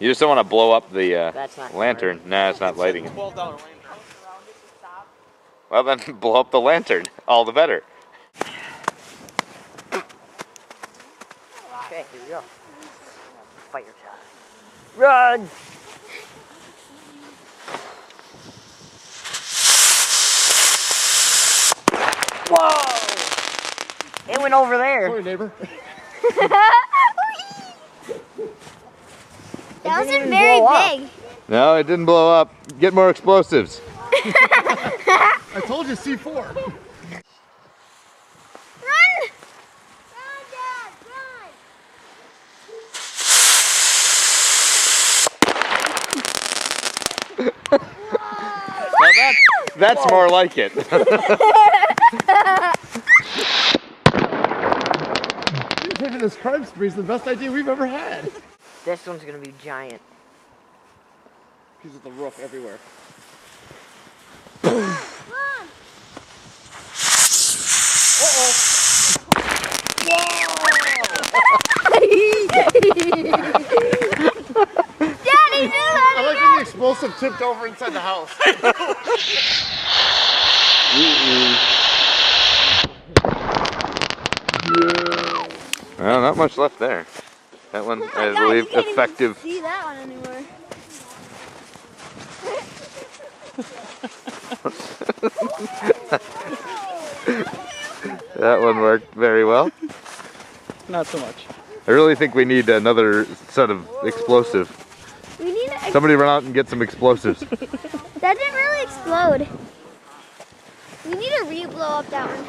You just don't want to blow up the lantern. Right. Nah, it's not lighting it. Well, then blow up the lantern. All the better. Okay, here we go. Fire shot. Run! Whoa! It went over there. Sorry, neighbor. That wasn't very big. No, it didn't blow up. Get more explosives. I told you C4. Run! Run, Dad, run! Well, that's more like it. Taking this crime spree is the best idea we've ever had. This one's gonna be giant. He's at the roof everywhere. Run! Daddy, do that! I like when the explosive tipped over inside the house. Well, not much left there. That one, I believe, effective. See that one anymore. That one worked very well. Not so much. I really think we need another set of explosive. We need a, Somebody run out and get some explosives. that didn't really explode. We need to re-blow up that one.